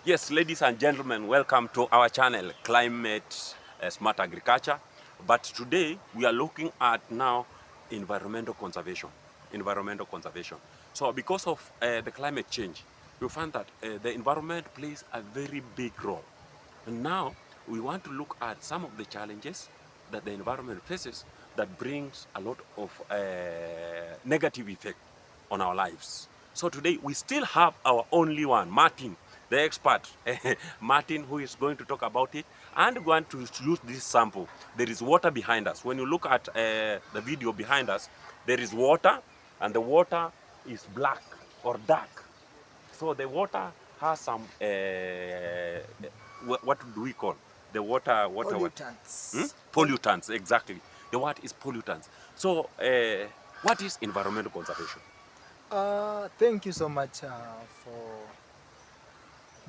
Yes, ladies and gentlemen, welcome to our channel, Climate Smart Agriculture. But today we are looking at now environmental conservation. Environmental conservation. So because of the climate change, you find that the environment plays a very big role. And now we want to look at some of the challenges that the environment faces that brings a lot of negative effect on our lives. So today we still have our only one, Martin, the expert, Martin, who is going to talk about it. And we want to use this sample. There is water behind us. When you look at the video behind us, there is water, and the water is black or dark. So the water has some what do we call the water? Pollutants. Pollutants, exactly. The word is pollutants. So what is environmental conservation? Thank you so much for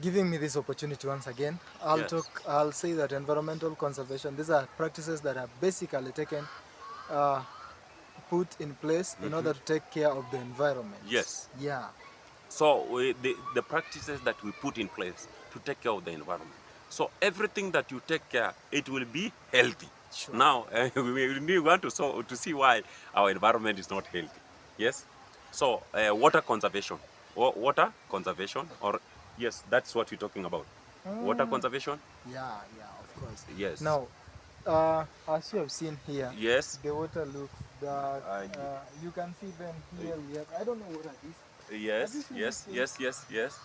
giving me this opportunity once again. Yes. I'll say that environmental conservation, these are practices that are basically taken, uh, put in place in order to take care of the environment. Yes. Yeah. So the practices that we put in place to take care of the environment. So everything that you take care, it will be healthy. Sure. Now we want to see why our environment is not healthy. Yes. So water conservation, water conservation, or yes, that's what we're talking about. Water conservation. Yeah, of course. Yes. Now, as you have seen here, Yes. the water looks dark. Uh, You can see them here. We have, I don't know what are these. Have you yes. seen Yes. these Yes. things? Yes. Yes.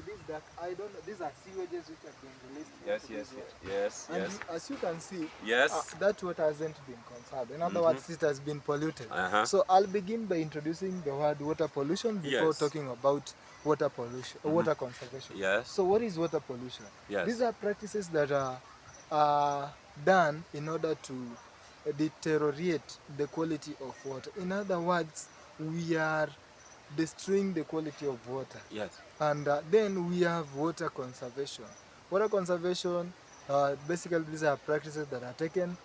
These dark, I don't know, these are sewages which have been released Yes. into Yes. this water. Yes. And Yes. as you can see, Yes. that water hasn't been conserved. In other words, it has been polluted. So I'll begin by introducing the word water pollution before Yes. talking about water pollution, water conservation. Yes. So what is water pollution? Yes. These are practices that are done in order to deteriorate the quality of water. In other words, we are destroying the quality of water. Yes. And then we have water conservation. Water conservation, basically these are practices that are taken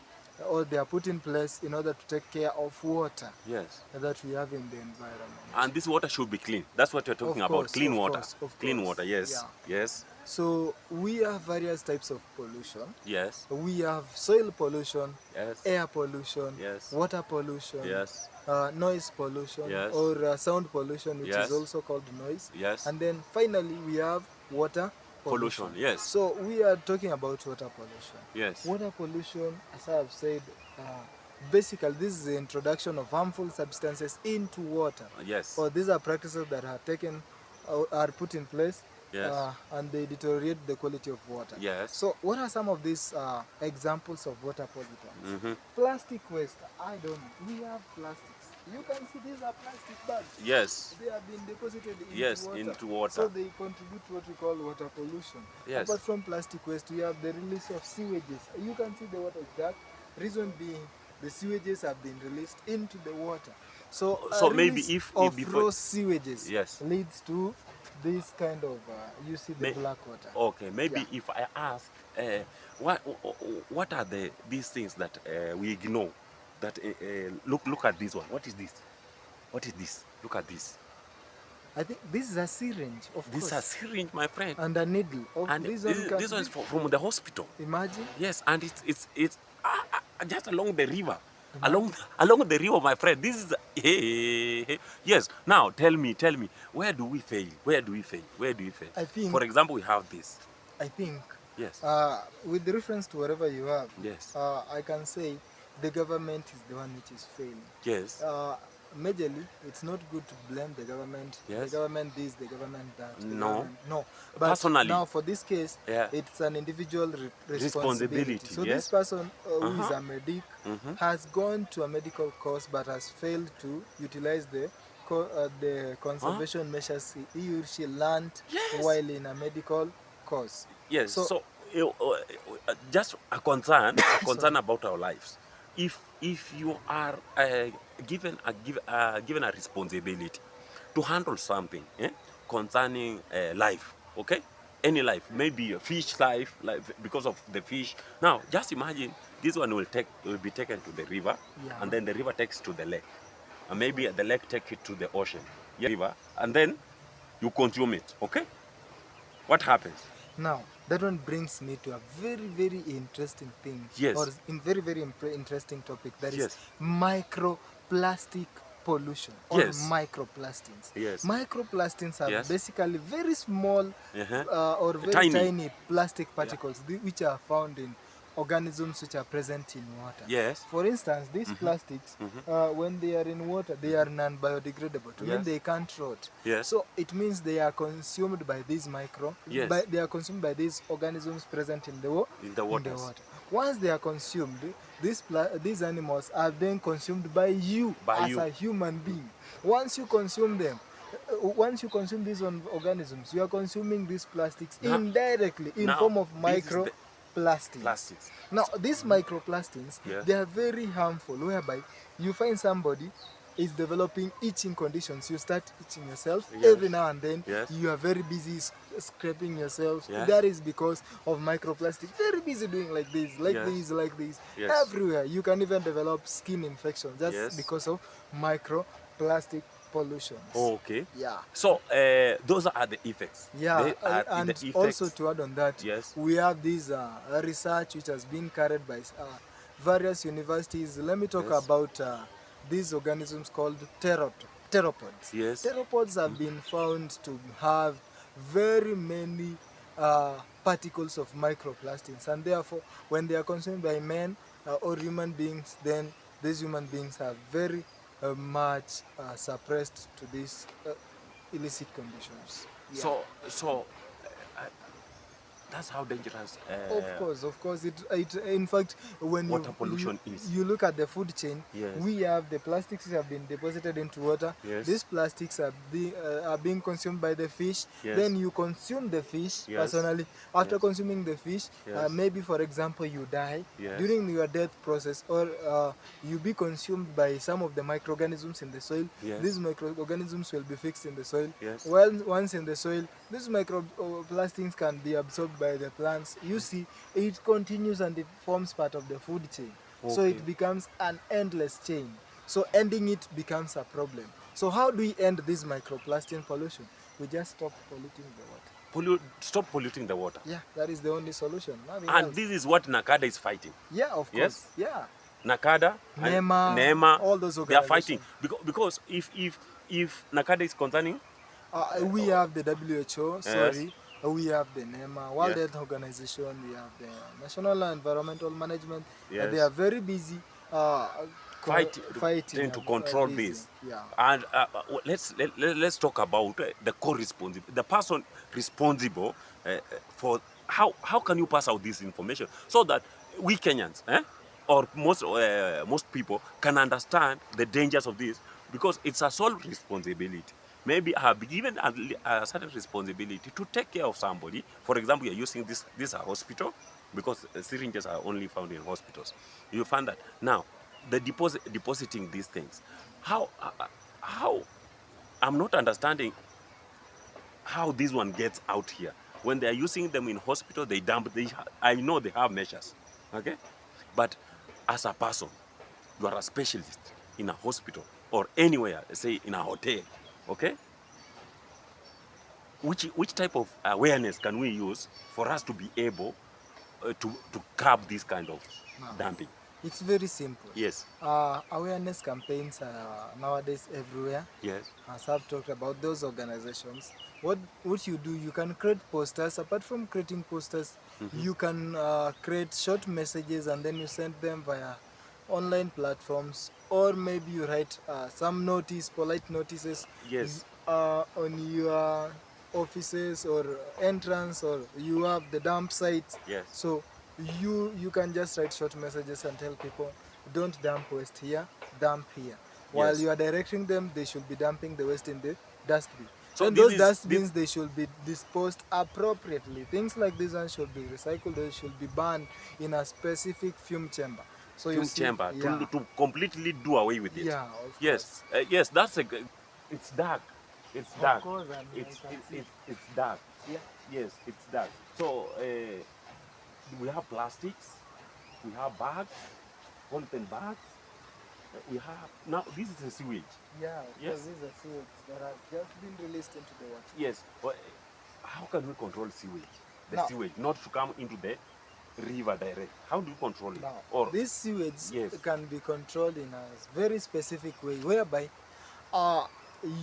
or they are put in place in order to take care of water Yes. that we have in the environment. And this water should be clean. That's what you're talking Of about. course, Clean of water. course, of Clean course. water. Yes. Yeah. Yes. So we have various types of pollution. Yes. We have soil pollution, Yes. air pollution, Yes. water pollution, Yes. noise pollution, Yes. or sound pollution, which Yes. is also called noise. Yes. And then finally we have water pollution. Yes. So we are talking about water pollution. Yes. Water pollution, as I have said, basically this is the introduction of harmful substances into water. Yes. Or these are practices that are taken, are put in place, Yes. and they deteriorate the quality of water. Yes. So what are some of these examples of water pollutants? Plastic waste, I don't know. We have plastics. You can see these are plastic bags. Yes. They have been deposited into Yes, water. into water. So they contribute to what we call water pollution. Yes. Apart from plastic waste, we have the release of sewages. You can see the water is dark. Reason being, the sewages have been released into the water. So maybe release if of before raw sewages Yes. leads to this kind of, you see the black water. Okay, maybe Yeah. if I ask, what are these things that we ignore? That look at this one. What is this? What is this? Look at this. I think this is a syringe, of This is a course. syringe, my friend. And a needle. And this one is from the hospital. Imagine. Yes, and it's just along the river. Along the river, my friend. This is yes. Now tell me, where do we fail? Where do we fail? Where do we fail? I think. For example, we have this. I think. Yes. With reference to whatever you have. Yes. I can say the government is the one which is failing. Yes. Majorly, it's not good to blame the government. Yes. The government this, the government that. No. No. But personally, now for this case, yeah, it's an individual responsibility. So yes. this person who is a medic has gone to a medical course but has failed to utilize the conservation measures he or she learned while in a medical course. Yes. So just a concern about our lives. If you are given a responsibility to handle something concerning life, okay, any life, maybe a fish life, because of the fish. Now, just imagine this one will be taken to the river, and then the river takes to the lake, and maybe the lake take it to the ocean, river, and then you consume it, okay? What happens? Now, that one brings me to a very, very interesting thing, or Yes. in very, very interesting topic, that is Yes. microplastic pollution or Yes. microplastics. Yes. Microplastics are Yes. basically very small Uh-huh. or very Tiny. tiny plastic Yeah. particles which are found in organisms which are present in water. Yes. For instance, these Mm-hmm. plastics, Mm-hmm. when they are in water, they are non-biodegradable. To mean Yes. they can't rot. Yes. So it means they are consumed by these Yes. they are consumed by these organisms present in the In the in the waters. water. Once they are consumed, these animals are then consumed by you By as you. a human being. Once you consume them, once you consume these organisms, you are consuming these plastics Now, indirectly in now form of this is the microplastics. plastics. Now, So, these microplastics, yes. they are very harmful, whereby you find somebody is developing itching conditions. You start itching yourself Yes. every now and then. Yes. You are very busy scraping yourself. Yes. That is because of microplastic. Very busy doing like this, like Yes. this, like this. Yes. Everywhere. You can even develop skin infection just Yes. because of microplastic pollutions. Okay. Yeah. So those are the effects. Yeah, They are the and also effects. to add on that, Yes. we have this research which has been carried by various universities. Let me talk Yes. about these organisms called pteropods. Yes. Pteropods have been found to have very many particles of microplastics, and therefore, when they are consumed by men or human beings, then these human beings are very much suppressed to these illicit conditions. Yeah. So uh, that's how dangerous Of course. It in fact, when water pollution is. you look at the food chain, Yes. we have the plastics have been deposited into water. Yes. These plastics are being consumed by the fish. Yes. Then you consume the fish Yes. personally. After Yes. consuming the fish, Yes. maybe for example you die Yes. during your death process, or you be consumed by some of the microorganisms in the soil. Yes. These microorganisms will be fixed in the soil. Yes. Well, once in the soil, these microplastics can be absorbed by the plants. You see, it continues and it forms part of the food chain. So Okay. it becomes an endless chain. So ending it becomes a problem. So how do we end this microplastic pollution? We just stop polluting the water. Stop polluting the water. Yeah, that is the only solution. Nothing And else. this is what NACADA is fighting. Yeah, of Yes. course. Yeah. NACADA and NEMA, NEMA, all those they are fighting organizations. because if NACADA is concerning, We have the WHO, yes, sorry. We have the NEMA, World yes, Health Organization. We have the National Environmental Management. They yes, are very busy fight fighting to control this. this. Yeah. And let's talk about the co-responsible, the person responsible for how can you pass out this information so that we Kenyans, or most people can understand the dangers of this, because it's a sole responsibility. Maybe I have been given a certain responsibility to take care of somebody. For example, you're using this a hospital, because syringes are only found in hospitals. You find that now the depositing these things. How I'm not understanding how this one gets out here. When they are using them in hospital, they dump. I know they have measures, okay, but as a person, you are a specialist in a hospital or anywhere, say in a hotel, okay. Which type of awareness can we use for us to be able to curb this kind of Now, dumping? it's very simple. Yes. Awareness campaigns are nowadays everywhere. Yes. As I've talked about those organizations, what you do, you can create posters. Apart from creating posters, you can create short messages and then you send them via online platforms, or maybe you write some polite notices Yes. on your offices or entrance, or you have the dump sites. Yes. So you can just write short messages and tell people, don't dump waste here, dump here. While Yes. you are directing them, they should be dumping the waste in the dustbin. So Then this those is this. dustbins, they should be disposed appropriately. Things like this one should be recycled. They should be burned in a specific fume chamber. So you Fume see, chamber yeah, to completely do away with it. yeah, of Yes, course. yes, that's it's dark. It's Of dark. course, and I can see. It's dark. Yeah. Yes, it's dark. So we have plastics, we have bags, polythene bags. We have now. This is a sewage. Yeah, Yes. because these are sewage that has just been released into the water. Yes. But how can we control sewage? The Now, sewage not to come into the river direct. How do you control it? now Or this sewage yes, can be controlled in a very specific way, whereby uh,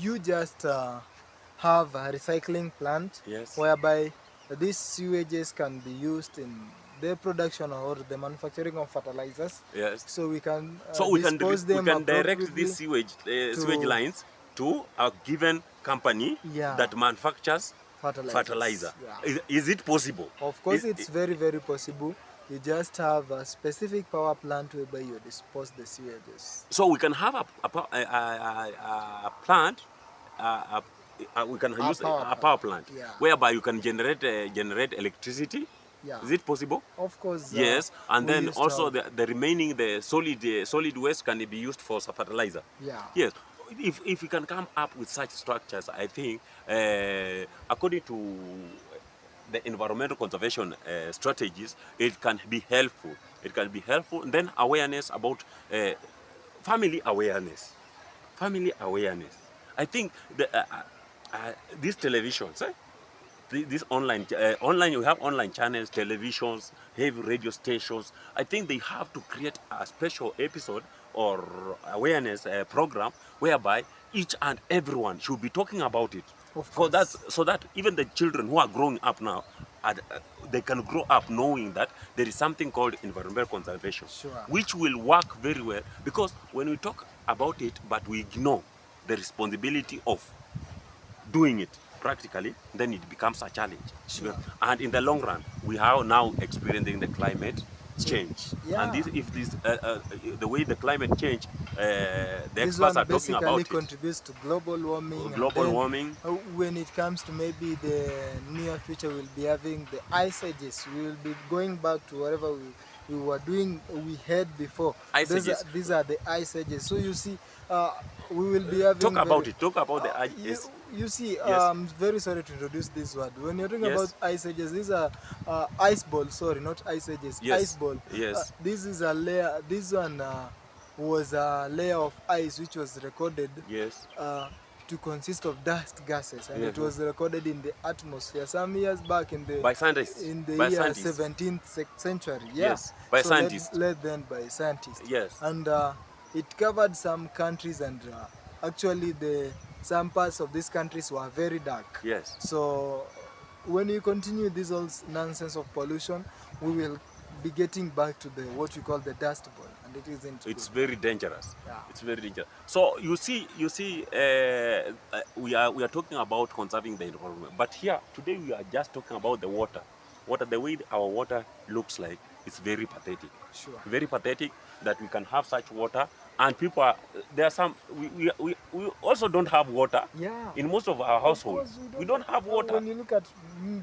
you just have a recycling plant, yes, whereby these sewages can be used in the production or the manufacturing of fertilizers. yes. So we can So dispose we them can direct these appropriately sewage to, lines to a given company yeah, that manufactures fertilizer. fertilizers. Yeah. Is it possible? Of Is, course, it's very, very possible. You just have a specific power plant whereby you dispose the sewages. so we can have a plant, we can A use power a power plant. plant Yeah. whereby you can generate electricity. Yeah. Is it possible? Of course, Yes, and we then used to also have. the remaining the solid waste can be used for fertilizer. Yeah. Yes, if we can come up with such structures, I think according to the environmental conservation strategies, it can be helpful. It can be helpful. And then awareness about family awareness. Family awareness. I think these televisions, this online, you have online channels, televisions, heavy radio stations. I think they have to create a special episode or awareness program whereby each and everyone should be talking about it. Of For that, course. so that even the children who are growing up now, they can grow up knowing that there is something called environmental conservation, Sure. which will work very well. Because when we talk about it, but we ignore the responsibility of doing it practically, then it becomes a challenge. Sure. And in the long run, we are now experiencing the climate change. And Yeah. the way the climate change, the This experts one are talking basically about it. contributes to global warming, and Global then warming. when it comes to maybe the near future, we'll be having the ice ages. We will be going back to whatever we were doing, we had before. Ice ages. These are the ice ages. So you see, we will be having Talk about very. it. Talk about the You, ice. you see, Yes. I'm very sorry to introduce this word. When you're talking Yes. about ice ages, these are ice ball. Sorry, not ice ages. Yes. Ice ball. Yes. This is a layer. This one was a layer of ice which was recorded Yes. to consist of dust gases, and Yeah. it was recorded in the atmosphere some years back in By scientists. the By year scientists. 17th century. Yeah. Yes. By so scientists. led then by scientists. Yes. And it covered some countries, and actually some parts of these countries were very dark. Yes. So when you continue this whole nonsense of pollution, we will be getting back to the what you call the dust bowl, and it isn't. It's good. very dangerous. Yeah. It's very dangerous. So you see, we are talking about conserving the environment, but here today we are just talking about the water. The way our water looks like, it's very pathetic. Sure. Very pathetic that we can have such water, and people are, there are some, we also don't have water. Yeah. In most of our households, Of course we don't have water. When you look at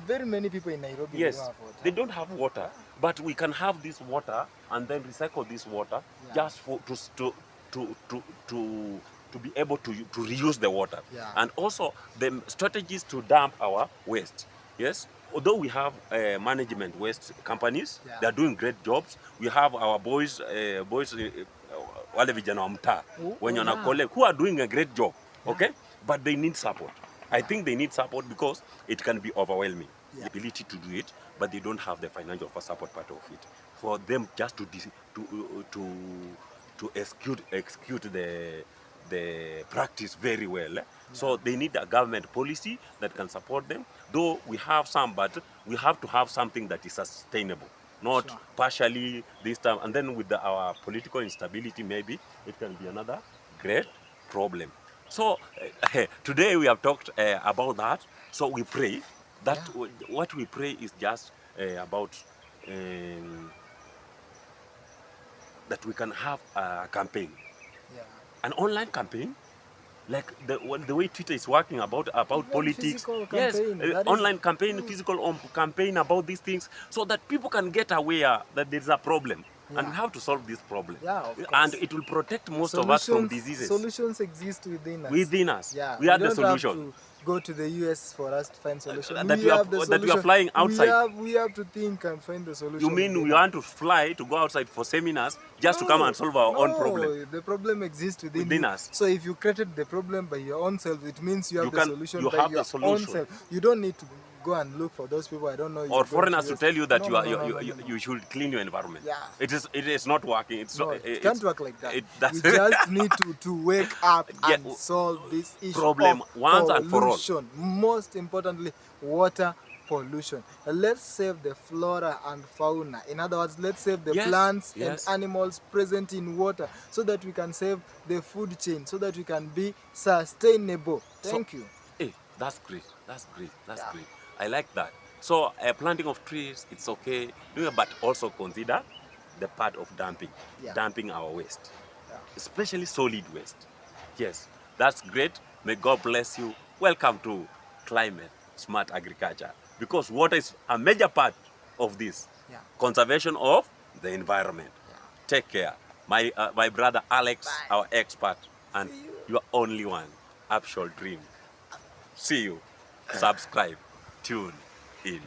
very many people in Nairobi, who Yes, have water. they don't have water, but we can have this water and then recycle this water, Yeah. just for to be able to reuse the water. Yeah. And also the strategies to dump our waste. Yes, although we have management waste companies, Yeah. they are doing great jobs. We have our boys wale vijana wa mtaa wenye wana collect, who are doing a great job. Okay, but they need support. I think they need support because it can be overwhelming. Yeah. The ability to do it, but they don't have the financial support part of it. For them just to execute the practice very well. Yeah. So they need a government policy that can support them. Though we have some, but we have to have something that is sustainable, not Sure. partially this time. And then with our political instability, maybe it can be another great problem. So today we have talked about that. So we pray that what we pray is just about that we can have a campaign, an online campaign, like the way Twitter is working about Even politics. physical Yes, campaign, that is- online campaign, physical campaign about these things, so that people can get aware that there's a problem. And we have to solve this problem. Yeah, of course. And it will protect most of us from diseases. Solutions exist within us. Within us. Yeah, We are the don't solution. Have to go to the US for us to find solution. That we are flying outside. We have to think and find the solution. You mean we within want to fly to go outside for seminars just to come and solve our own problem? The problem exists within you. us. So if you created the problem by your own self, it means you have the solution you by have your the solution. own self. You don't need to go and look for those people. I don't know. Or you're going foreigners to use- tell you that No, you no, are no, no, no, no, no. you should clean your environment. Yeah. It is not working. It's No, not, it can't work like that. that's We just need to wake up yeah, and solve this issue problem of once and for all. pollution. Most importantly, water pollution. Let's save the flora and fauna. In other words, let's save the Yes, plants and yes. animals present in water so that we can save the food chain, so that we can be sustainable. Thank you. Hey, that's great. That's great. That's Yeah. great. I like that. So planting of trees, it's okay, but also consider the part of dumping, Yeah. dumping our waste, Yeah. especially solid waste. Yes, that's great. May God bless you. Welcome to Climate Smart Agriculture, because water is a major part of this Yeah. conservation of the environment. Yeah. Take care. My brother Alex, Bye. our expert, and See you. your only one, Upshall Dream. See you. Subscribe. Tune in.